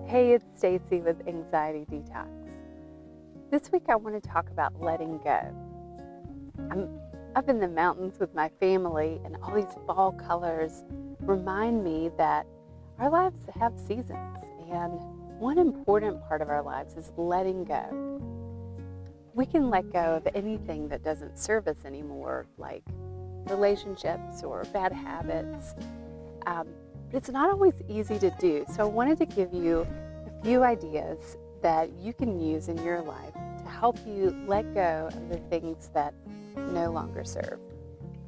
Hey, it's Stacy with Anxiety Detox. This week I want to talk about letting go. I'm up in the mountains with my family, and all these fall colors remind me that our lives have seasons, and one important part of our lives is letting go. We can let go of anything that doesn't serve us anymore, like relationships or bad habits. But it's not always easy to do. So I wanted to give you a few ideas that you can use in your life to help you let go of the things that no longer serve.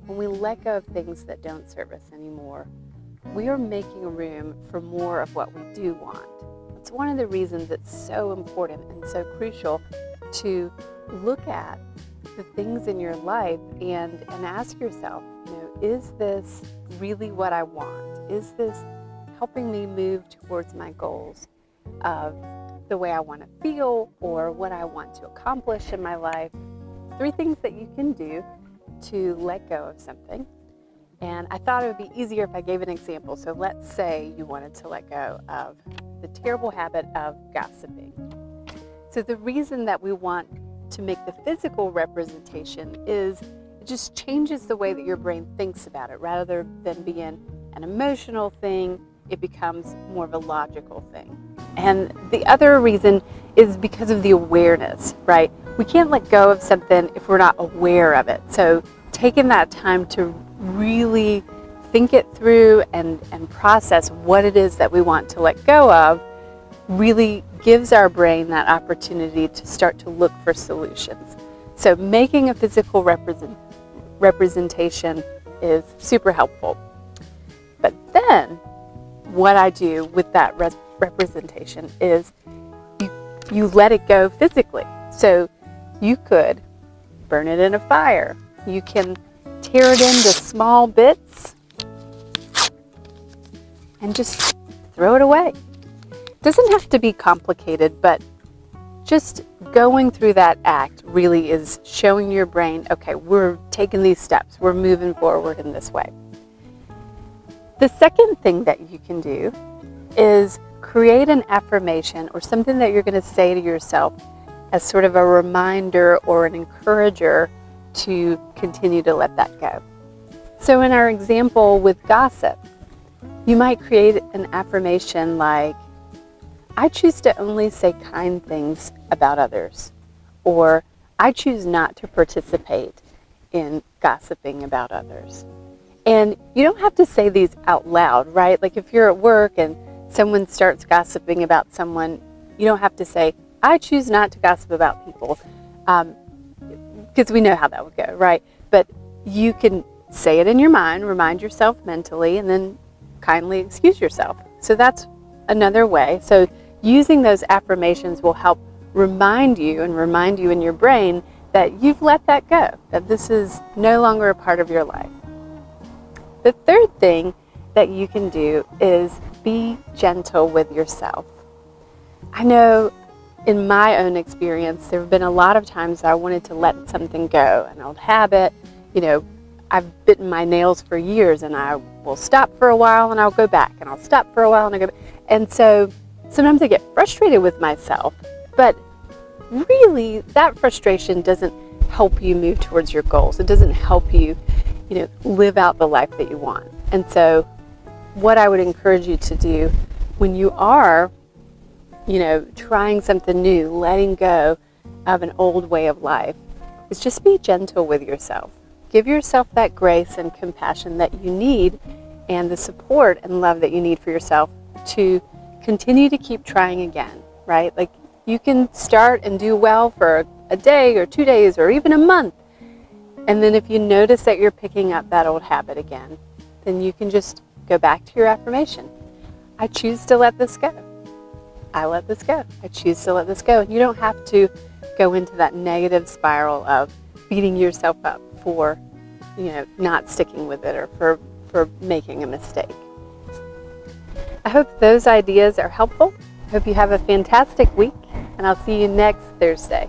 When we let go of things that don't serve us anymore, we are making room for more of what we do want. It's one of the reasons it's so important and so crucial to look at the things in your life and ask yourself, is this really what I want? Is this helping me move towards my goals of the way I want to feel or what I want to accomplish in my life? 3 things that you can do to let go of something. And I thought it would be easier if I gave an example. So let's say you wanted to let go of the terrible habit of gossiping. So the reason that we want to make the physical representation is it just changes the way that your brain thinks about it. Rather than being an emotional thing, it becomes more of a logical thing. And the other reason is because of the awareness, right? We can't let go of something if we're not aware of it. So taking that time to really think it through and process what it is that we want to let go of really gives our brain that opportunity to start to look for solutions. So making a physical representation is super helpful. But then what I do with that representation is you let it go physically. So you could burn it in a fire. You can tear it into small bits and just throw it away. It doesn't have to be complicated, but just going through that act really is showing your brain, okay, we're taking these steps. We're moving forward in this way. The second thing that you can do is create an affirmation or something that you're going to say to yourself as sort of a reminder or an encourager to continue to let that go. So in our example with gossip, you might create an affirmation like, I choose to only say kind things about others, or I choose not to participate in gossiping about others. And you don't have to say these out loud, right? Like if you're at work and someone starts gossiping about someone, you don't have to say, I choose not to gossip about people, because we know how that would go, right? But you can say it in your mind, remind yourself mentally, and then kindly excuse yourself. So that's another way. So using those affirmations will help remind you in your brain that you've let that go, that this is no longer a part of your life. The third thing that you can do is be gentle with yourself. I know in my own experience, there have been a lot of times that I wanted to let something go, an old habit. I've bitten my nails for years, and I will stop for a while and I'll go back, and I'll stop for a while and I'll go back. And so sometimes I get frustrated with myself, but really that frustration doesn't help you move towards your goals. It doesn't help you, live out the life that you want. And so what I would encourage you to do when you are, trying something new, letting go of an old way of life, is just be gentle with yourself. Give yourself that grace and compassion that you need and the support and love that you need for yourself to continue to keep trying again, right? Like you can start and do well for a day or 2 days or even a month. And then if you notice that you're picking up that old habit again, then you can just go back to your affirmation. I choose to let this go. I let this go. I choose to let this go. And you don't have to go into that negative spiral of beating yourself up for, not sticking with it or for making a mistake. I hope those ideas are helpful. I hope you have a fantastic week, and I'll see you next Thursday.